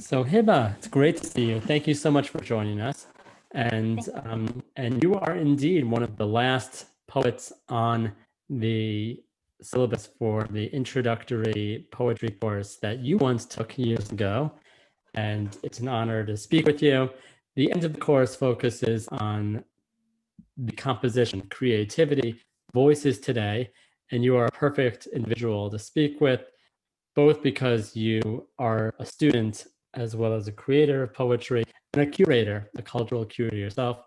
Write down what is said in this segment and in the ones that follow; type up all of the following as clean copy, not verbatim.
So Hiba, it's great to see you. Thank you so much for joining us. And you are indeed one of the last poets on the syllabus for the introductory poetry course that you once took years ago. And it's an honor to speak with you. The end of the course focuses on the composition, creativity, voices today, and you are a perfect individual to speak with, both because you are a student as well as a creator of poetry and a curator, a cultural curator yourself.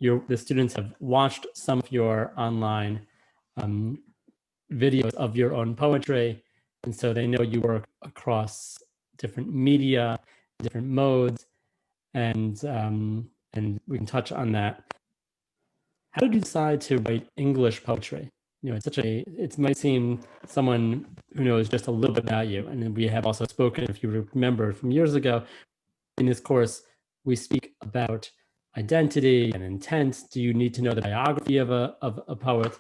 The students have watched some of your online videos of your own poetry, and so they know you work across different media, different modes, and we can touch on that. How did you decide to write English poetry? It might seem someone who knows just a little bit about you. And we have also spoken, if you remember from years ago, in this course, we speak about identity and intent. Do you need to know the biography of a poet?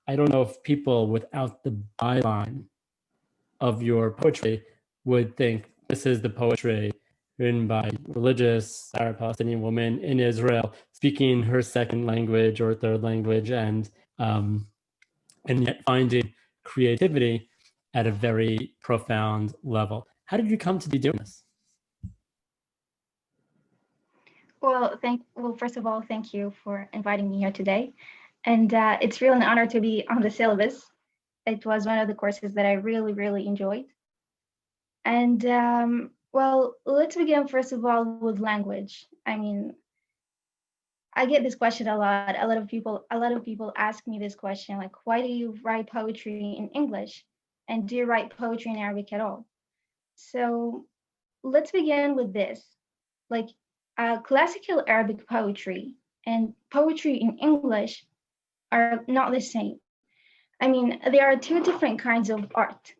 I don't know if people without the byline of your poetry would think this is the poetry written by religious Arab Palestinian woman in Israel, speaking her second language or third language, and yet finding creativity at a very profound level. How did you come to be doing this? Well, first of all, thank you for inviting me here today. And it's really an honor to be on the syllabus. It was one of the courses that I really, really enjoyed. And well, let's begin first of all with language. I mean, I get this question a lot. A lot of people ask me this question, like, why do you write poetry in English? And do you write poetry in Arabic at all? So let's begin with this. Like, classical Arabic poetry and poetry in English are not the same. I mean, there are two different kinds of art.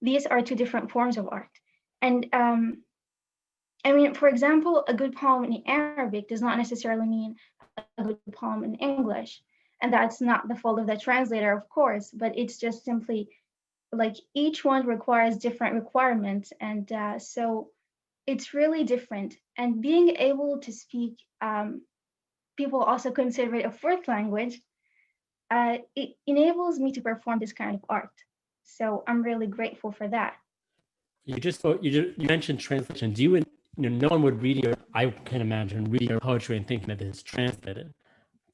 These are two different forms of art. And I mean, for example, a good poem in Arabic does not necessarily mean a good poem in English. And that's not the fault of the translator, of course, but it's just simply like each one requires different requirements. And so it's really different. And being able to speak, people also consider it a fourth language, it enables me to perform this kind of art. So I'm really grateful for that. You mentioned translation. No one would read I can imagine reading your poetry and thinking that it's translated.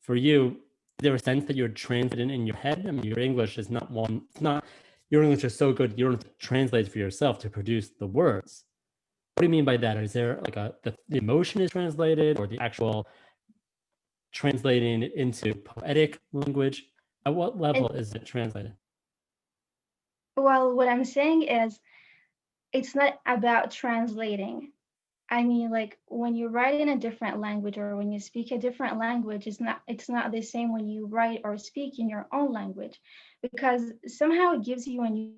For you, is there a sense that you're translating in your head? I mean, your English is your English is so good, you don't have to translate for yourself to produce the words. What do you mean by that? Is there like the emotion is translated, or the actual translating it into poetic language? At what level is it translated? Well, what I'm saying is it's not about translating. I mean, like when you write in a different language or when you speak a different language, it's not the same when you write or speak in your own language, because somehow it gives you a new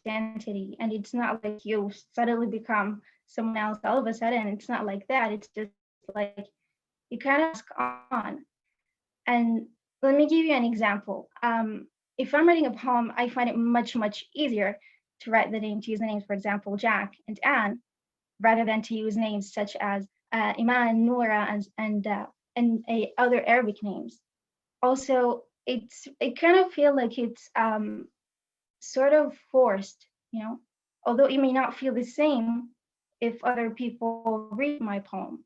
identity, and it's not like you suddenly become someone else all of a sudden. It's not like that. It's just like you kind of ask on. And let me give you an example. If I'm writing a poem, I find it much easier to use the names, for example, Jack and Anne, rather than to use names such as Iman, Noura, and other Arabic names. Also, it kind of feel like it's sort of forced, although it may not feel the same if other people read my poem.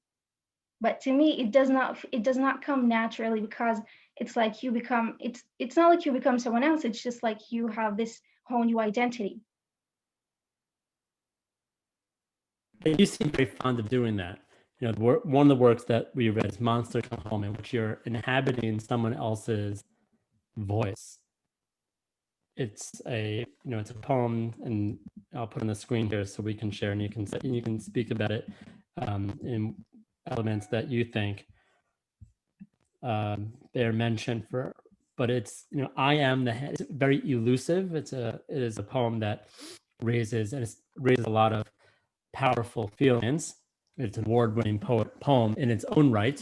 But to me, it does not come naturally, because it's like it's not like you become someone else. It's just like you have this whole new identity. You seem very fond of doing that. One of the works that we read is Monster Come Home, in which you're inhabiting someone else's voice. It's a poem, and I'll put on the screen here so we can share, and you can speak about it in elements that you think they're mentioned for. But it's I am the head. It's very elusive. It is a poem that raises a lot of powerful feelings. It's an award-winning poem in its own right,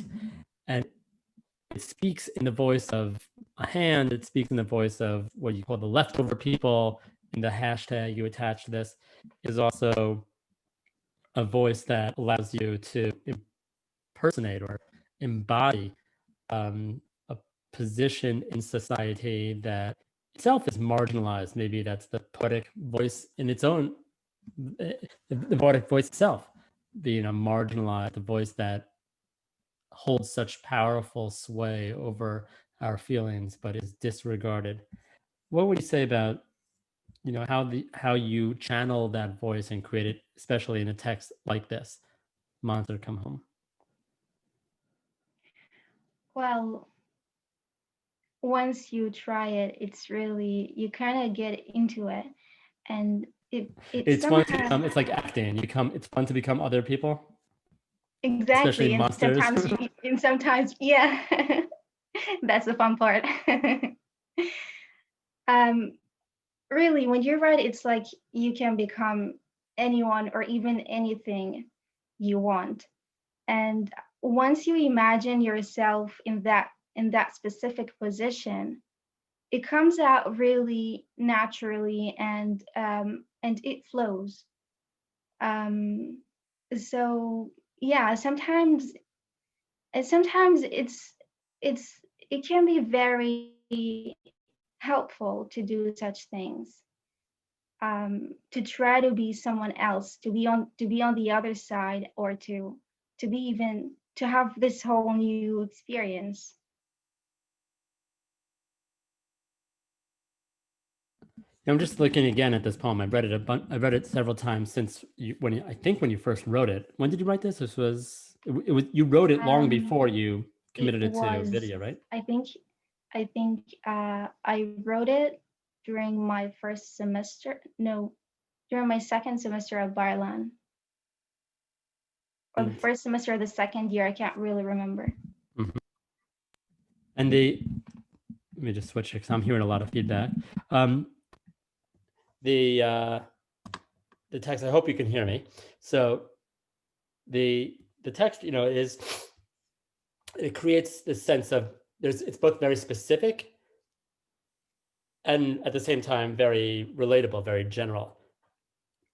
and it speaks in the voice of a hand. It speaks in the voice of what you call the leftover people, and the hashtag you attach to this is also a voice that allows you to impersonate or embody a position in society that itself is marginalized. Maybe that's the poetic voice in its own, the poetic voice itself being a marginalized, the voice that holds such powerful sway over our feelings, but is disregarded. What would you say about how you channel that voice and create it, especially in a text like this, "Monster Come Home"? Well, once you try it, it's really, you kind of get into it, and it It's fun to somehow, become. It's like acting. It's fun to become other people, especially exactly, and monsters. sometimes, yeah, that's the fun part. um, Really, when you write, it's like you can become anyone or even anything you want. And once you imagine yourself in that specific position, it comes out really naturally, and it flows. Um, so yeah, sometimes it's it can be very helpful to do such things, to try to be someone else, to be on the other side, or to be even to have this whole new experience. I'm just looking again at this poem. I read it several times since I think when you first wrote it. When did you write this? It was you wrote it long Um, before you it committed it to was, video, right? I think, I wrote it during my first semester. No, during my second semester of Barlan, or the And first semester of the second year. I can't really remember. mhm. And the let me just switch because I'm hearing a lot of feedback. Um, the uh, the text. I hope you can hear me. So the text, is it creates this sense of it's both very specific and at the same time very relatable, very general.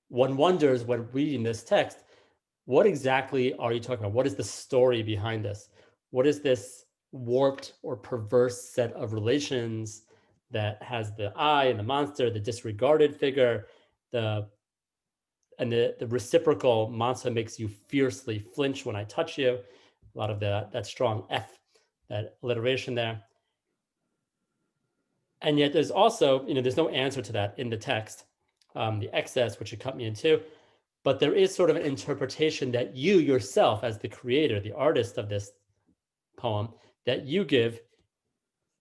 One wonders when reading this text, what exactly are you talking about? What is the story behind this? What is this warped or perverse set of relations that has the I and the monster, the disregarded figure, the the reciprocal monster makes you fiercely flinch when I touch you. A lot of that strong F, that alliteration there. And yet there's also, there's no answer to that in the text. The excess, which it cut me into, but there is sort of an interpretation that you yourself, as the creator, the artist of this poem, that you give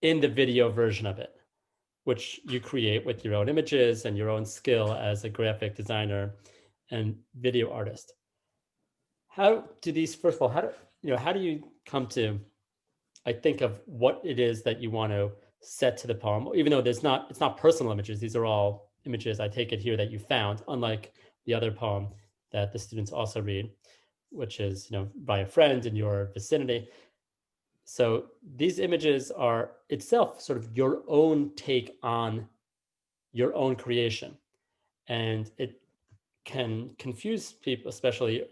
in the video version of it, which you create with your own images and your own skill as a graphic designer and video artist. How do these, first of all, how do you come to, I think, of what it is that you want to set to the poem, even though it's not personal images. These are all images, I take it here, that you found, unlike the other poem that the students also read, which is, by a friend in your vicinity. So these images are itself sort of your own take on your own creation. And it can confuse people, especially,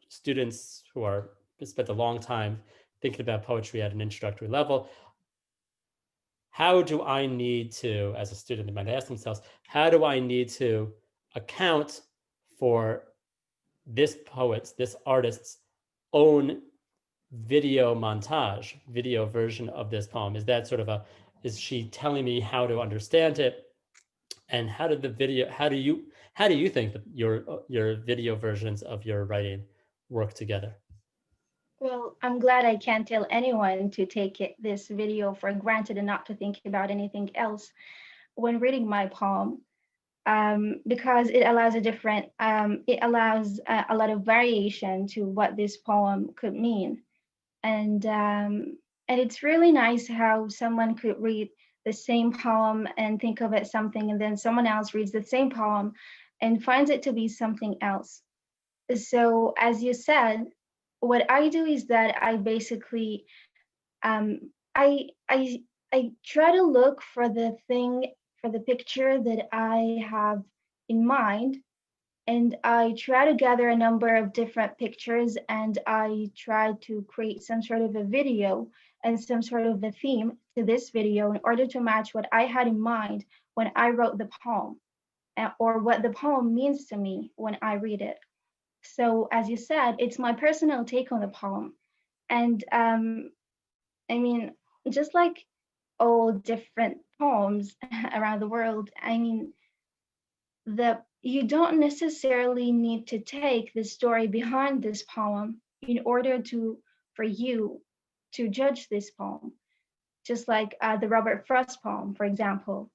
students who are spent a long time thinking about poetry at an introductory level. How do I need to, as a student, they might ask themselves, how do I need to account for this poet's, this artist's own video montage, video version of this poem? Is that sort of is she telling me how to understand it? And how do you think that your video versions of your writing work together? Well, I'm glad I can't tell anyone to take this video for granted and not to think about anything else when reading my poem, because it allows a lot of variation to what this poem could mean. And it's really nice how someone could read the same poem and think of it something, and then someone else reads the same poem and finds it to be something else. So as you said, what I do is that I basically, I try to look for the picture that I have in mind, And I try to gather a number of different pictures, and I try to create some sort of a video and some sort of a theme to this video in order to match what I had in mind when I wrote the poem, or what the poem means to me when I read it. So, as you said, it's my personal take on the poem. And I mean, just like all different poems around the world, I mean, you don't necessarily need to take the story behind this poem in order for you to judge this poem. Just like the Robert Frost poem, for example,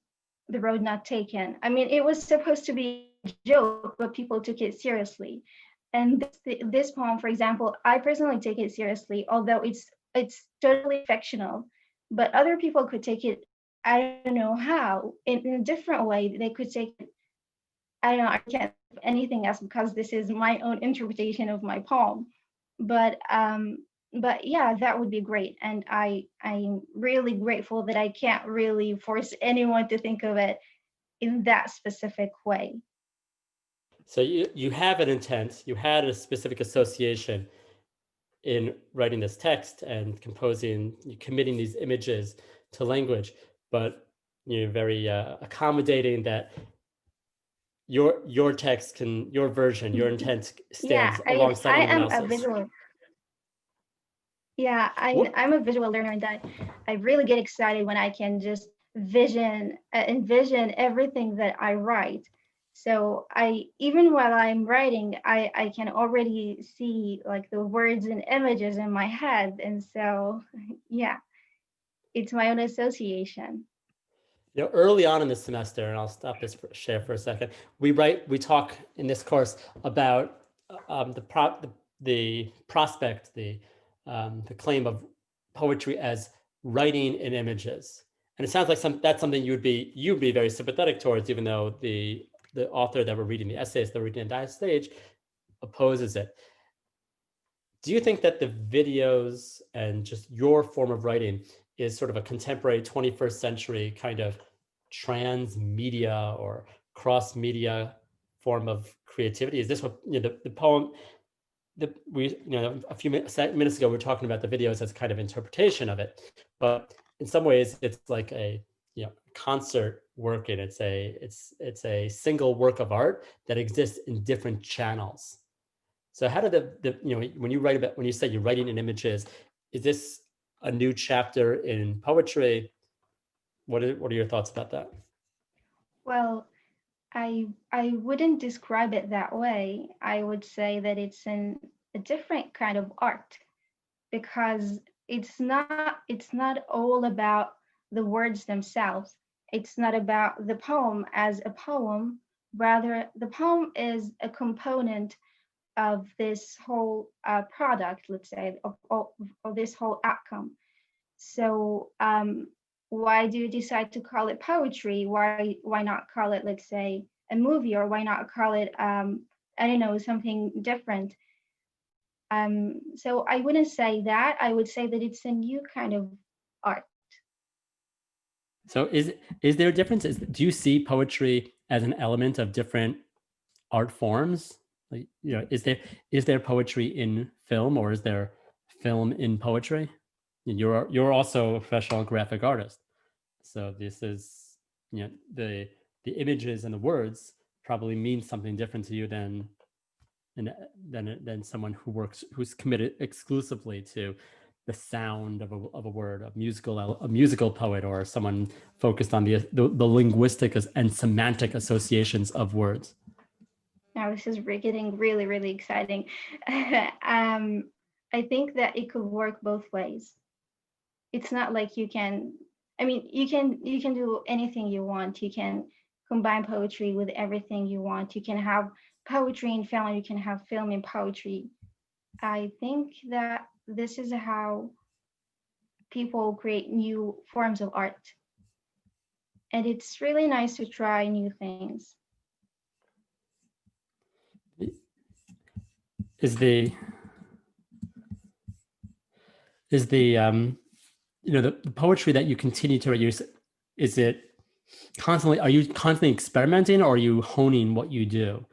The Road Not Taken. I mean, it was supposed to be a joke, but people took it seriously. And this poem, for example, I personally take it seriously, although it's totally fictional. But other people could take it, I don't know how, in a different way. They could take it, I don't know, I can't think of anything else because this is my own interpretation of my poem. But yeah, that would be great. And I'm really grateful that I can't really force anyone to think of it in that specific way. So you have an intent, you had a specific association in writing this text and committing these images to language, but you're very accommodating that your text your version, your intent Yeah, stands I mean, alongside I anyone am a else's. visual. Yeah, What? I'm a visual learner, and I really get excited when I can just envision everything that I write. So even while I'm writing, I can already see like the words and images in my head. And so, yeah, it's my own association. Early on in the semester, and I'll stop this share for a second. We talk in this course about the prospect, the claim of poetry as writing in images, and it sounds like that's something you'd be very sympathetic towards, even though the author that we're reading, the essays that we're reading at that stage, opposes it. Do you think that the videos and just your form of writing is sort of a contemporary 21st century kind of transmedia or cross media form of creativity? Is this what the poem that we a few minutes ago we were talking about the videos as kind of interpretation of it, but in some ways it's like a concert work, and it's a single work of art that exists in different channels. So how did when you say you're writing in images, is this a new chapter in poetry? What are your thoughts about that? Well, I wouldn't describe it that way. I would say that it's a different kind of art, because it's not all about the words themselves. It's not about the poem as a poem. Rather, the poem is a component of this whole product, let's say, of this whole outcome. So why do you decide to call it poetry? Why not call it, let's say, a movie, or why not call it I don't know, something different? So I wouldn't say that. I would say that it's a new kind of art. So is there a difference? Do you see poetry as an element of different art forms? Like, is there poetry in film, or is there film in poetry? And you're also a professional graphic artist, so this is the images and the words probably mean something different to you than someone who's committed exclusively to the sound of a word, a musical poet, or someone focused on the linguistic and semantic associations of words. Now this is getting really, really exciting. I think that it could work both ways. It's not like you can do anything you want. You can combine poetry with everything you want. You can have poetry in film, you can have film in poetry. I think that this is how people create new forms of art. And it's really nice to try new things. Is the the poetry that you continue to use, are you constantly experimenting, or are you honing what you do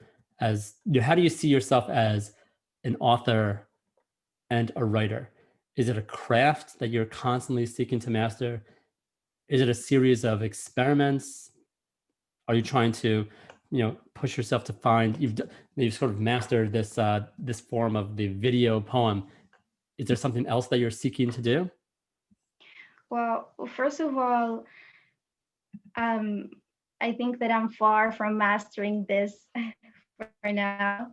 as how do you see yourself as an author and a writer? Is it a craft that you're constantly seeking to master? Is it a series of experiments? Are you trying to, push yourself to find you've sort of mastered this form of the video poem? Is there something else that you're seeking to do? Well, first of all, um, I think that I'm far from mastering this for now.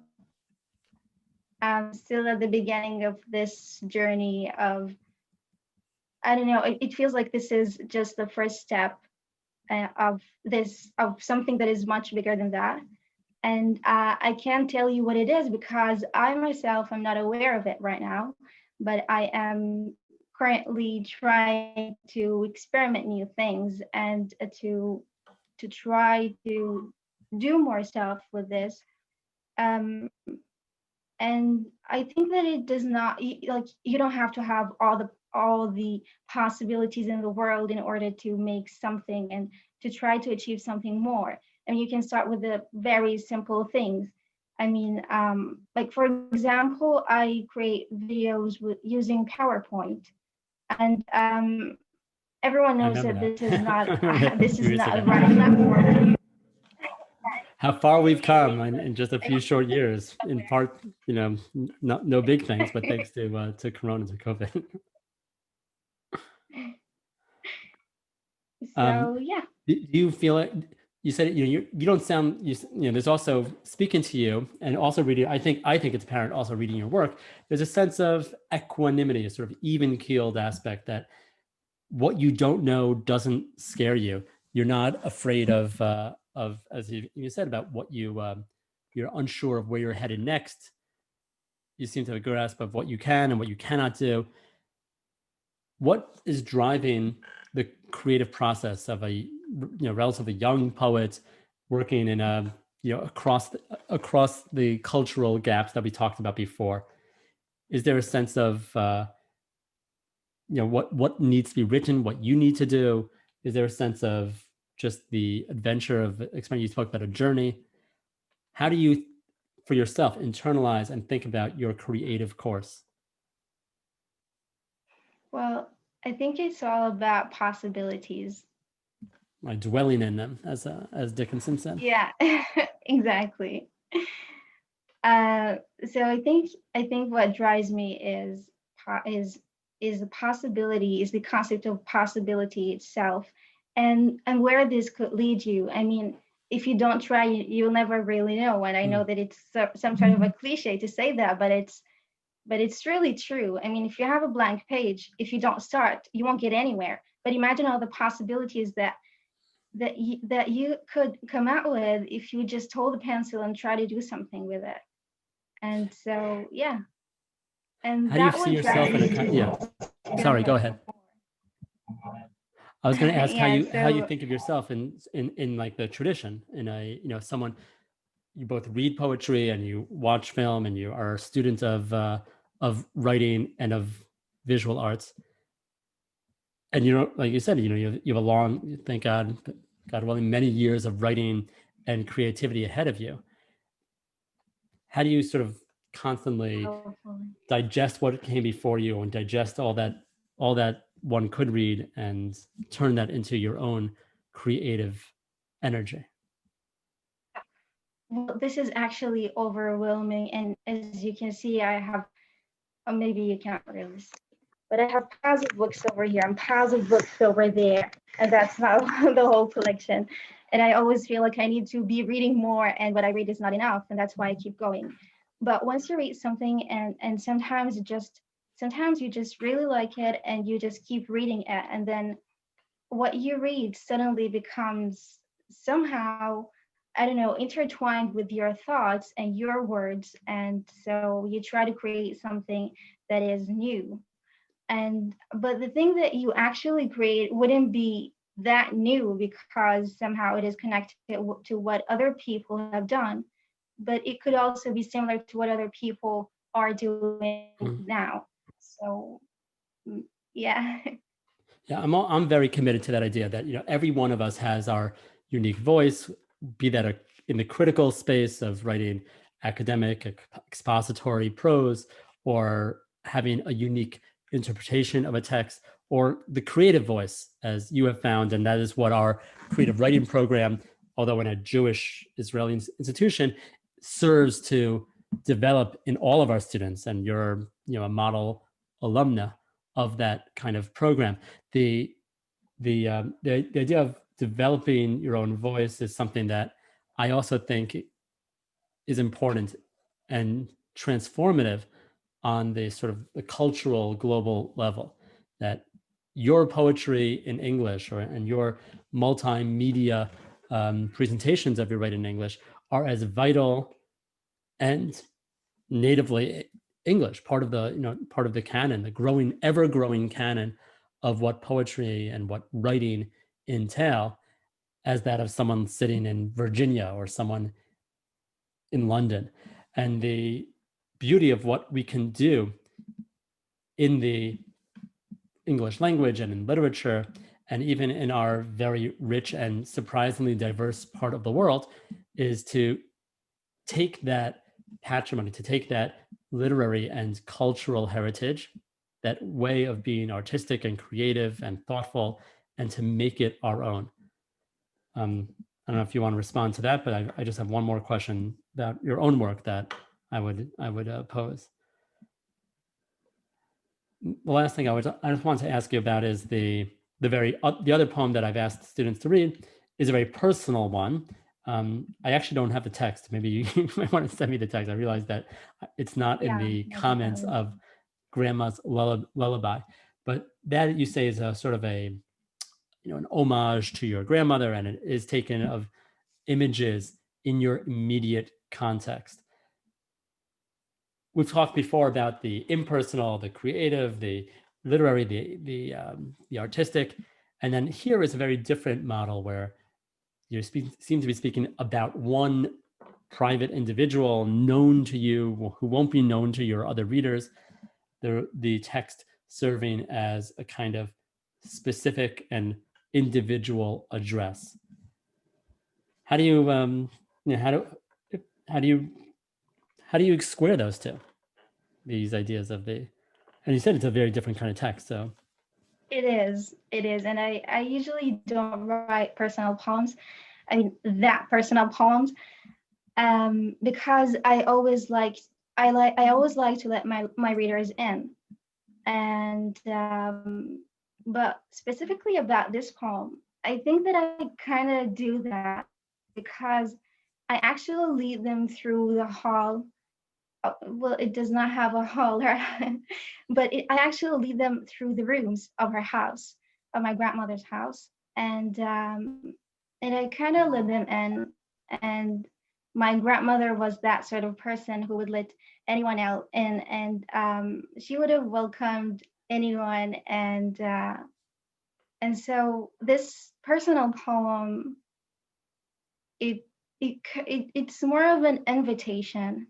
I'm still at the beginning of this journey of, I don't know, it feels like this is just the first step of something that is much bigger than that. And I can't tell you what it is because I myself am not aware of it right now, but I am currently trying to experiment new things and to try to do more stuff with this. Um, and I think that it does not like you don't have to have all the possibilities in the world in order to make something and to try to achieve something more. I mean, you can start with the very simple things. I mean, like for example, I create videos using PowerPoint, and everyone I knows remember that that. this is not A this few is years not ago. the right platform. How far we've come in just a few short years, in part, no big things, but thanks to Corona, to COVID. Um, So yeah. do you feel it? You said you don't sound there's also speaking to you and also reading. I think it's apparent also reading your work. There's a sense of equanimity, a sort of even keeled aspect that what you don't know doesn't scare you. You're not afraid of as you said about what you're unsure of where you're headed next. You seem to have a grasp of what you can and what you cannot do. What is driving the creative process of a relatively young poet working in a across the cultural gaps that we talked about before? Is there a sense of what needs to be written, what you need to do? Is there a sense of just the adventure of experience? You spoke about a journey. How do you, for yourself, internalize and think about your creative course? Well, I think it's all about possibilities. Like dwelling in them, as Dickinson said. Yeah, exactly. Uh, so I think what drives me is the possibility, is the concept of possibility itself, and where this could lead you. I mean, if you don't try, you'll never really know. And I know that it's some sort of a cliche to say that, but it's really true. I mean, if you have a blank page, if you don't start, you won't get anywhere. But imagine all the possibilities that you could come out with if you just hold the pencil and try to do something with it. And so, yeah, and How do you that see would drive yourself in a me kind? to Yeah. Sorry, go experiment ahead. I was going to ask yeah, how you so think of yourself in like the tradition, in a someone, you both read poetry and you watch film and you are a student of writing and of visual arts, and like you said, you have a long, thank God willing, many years of writing and creativity ahead of you. How do you sort of constantly hopefully. digest what came before you and digest all that one could read and turn that into your own creative energy? Well, this is actually overwhelming, and as you can see, I have, or maybe you can't really see, but I have piles of books over here and piles of books over there, and that's how the whole collection. And I always feel like I need to be reading more, and what I read is not enough, and that's why I keep going. But once you read something, and sometimes you just really like it, and you just keep reading it, and then what you read suddenly becomes somehow, I don't know, intertwined with your thoughts and your words. And so you try to create something that is new. And but the thing that you actually create wouldn't be that new because somehow it is connected to what other people have done. But it could also be similar to what other people are doing Mm. now. So yeah. Yeah, I'm very committed to that idea that every one of us has our unique voice, be that in the critical space of writing academic, expository prose, or having a unique interpretation of a text, or the creative voice, as you have found. And that is what our creative writing program, although in a Jewish Israeli institution, serves to develop in all of our students. And you're, a model alumna of that kind of program. The idea of developing your own voice is something that I also think is important and transformative on the sort of the cultural global level. That your poetry in English and your multimedia presentations of your writing in English are as vital and natively English, part of the canon, the ever growing canon of what poetry and what writing entail, as that of someone sitting in Virginia or someone in London. And the beauty of what we can do in the English language and in literature, and even in our very rich and surprisingly diverse part of the world, is to take that patrimony, to take that literary and cultural heritage, that way of being artistic and creative and thoughtful, and to make it our own. I don't know if you want to respond to that, but I just have one more question about your own work that I would pose. The last thing I just want to ask you about is the other poem that I've asked students to read is a very personal one. I actually don't have the text. Maybe you might want to send me the text. I realize that it's not in the comments of Grandma's Lullaby, but that you say is a sort of an homage to your grandmother, and it is taken of images in your immediate context. We've talked before about the impersonal, the creative, the literary, the artistic, and then here is a very different model where you seem to be speaking about one private individual known to you who won't be known to your other readers. The text serving as a kind of specific and individual address. How do you how do you square those two? These ideas of and you said it's a very different kind of text, so. It is, and I usually don't write personal poems. I mean, that personal poems, because I always like to let my readers in, and but specifically about this poem, I think that I kind of do that because I actually lead them through the hall. Well, it does not have a hall, but I actually lead them through the rooms of her house, of my grandmother's house, and I kind of let them in. And my grandmother was that sort of person who would let anyone else in, and she would have welcomed anyone. And so this personal poem, it's more of an invitation.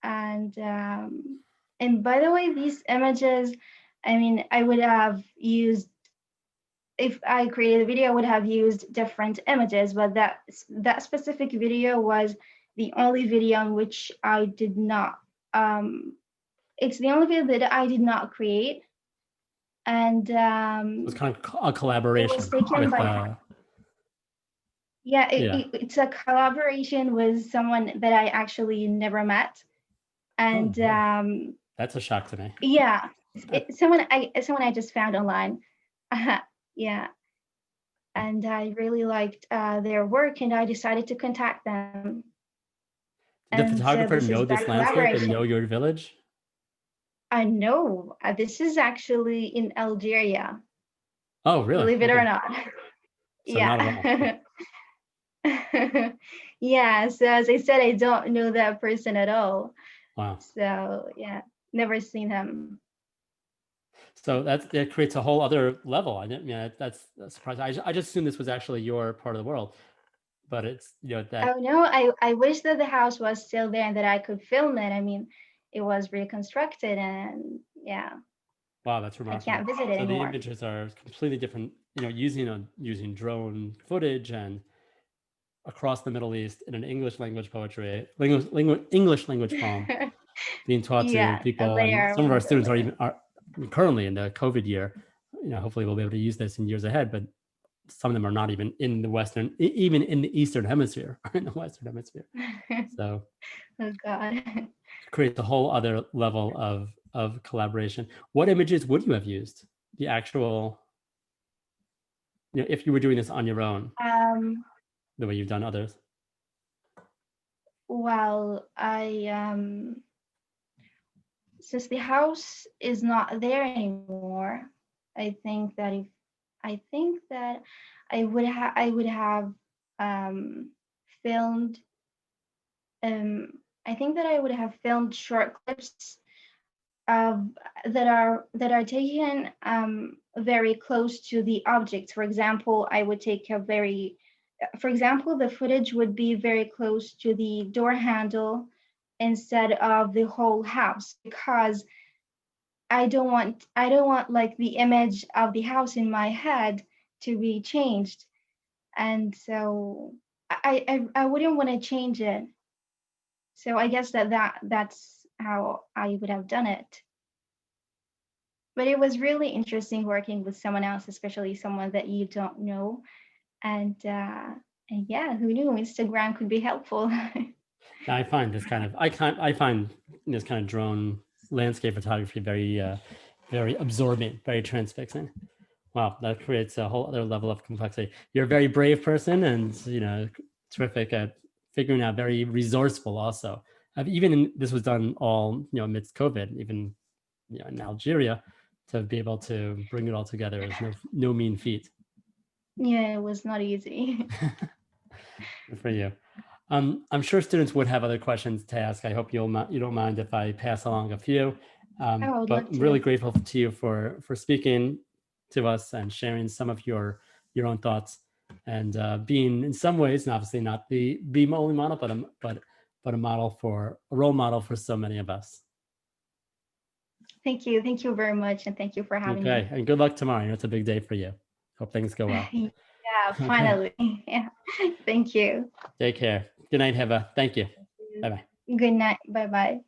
And by the way, these images, I mean, I would have used, if I created a video, I would have used different images, but that specific video was the only video in which I did not, it's the only video that I did not create. And it was kind of a collaboration. It was taken by, it's a collaboration with someone that I actually never met. And that's a shock to me. Yeah, someone I just found online. Yeah, and I really liked their work, and I decided to contact them. Did the photographer know this landscape and know your village? I know. This is actually in Algeria. Oh, really? Believe it or not. So yeah. Yeah. So as I said, I don't know that person at all. Wow. So yeah, never seen him. So that creates a whole other level. That's surprising. I just assumed this was actually your part of the world, but it's that. Oh no, I wish that the house was still there and that I could film it. I mean, it was reconstructed, and yeah. Wow, that's remarkable. I can't visit it anymore. The images are completely different. Using drone footage and across the Middle East in an English language English language poem being taught to Yeah, and people. they And are some of our students wonderland. are currently in the COVID year. Hopefully we'll be able to use this in years ahead, but some of them are not even in the Western, even in the Eastern hemisphere, are in the Western hemisphere. So Oh God. it creates a whole other level of collaboration. What images would you have used? The actual, if you were doing this on your own, the way you've done others. Well, since the house is not there anymore, I think that I would have filmed I think that I would have filmed short clips of that are taken very close to the object. For example, the footage would be very close to the door handle instead of the whole house, because I don't want like the image of the house in my head to be changed. And so I wouldn't want to change it. So I guess that's how I would have done it. But it was really interesting working with someone else, especially someone that you don't know. And yeah, who knew Instagram could be helpful. I find this kind of drone landscape photography very absorbing, very transfixing. Wow, that creates a whole other level of complexity. You're a very brave person, and terrific at figuring out, very resourceful also. This was done all amidst COVID, even in Algeria, to be able to bring it all together is no mean feat. Yeah, it was not easy. Good for you. I'm sure students would have other questions to ask. I hope you don't mind if I pass along a few. I would But love I'm really to. grateful to you for speaking to us and sharing some of your own thoughts, and being in some ways, and obviously not the only model, but a role model for so many of us. Thank you. Thank you very much. And thank you for having me. Okay, and good luck tomorrow. It's a big day for you. Hope things go well. Yeah, Okay. finally. Yeah. Thank you. Take care. Good night, Hiba. Thank you. Bye-bye. Good night. Bye bye.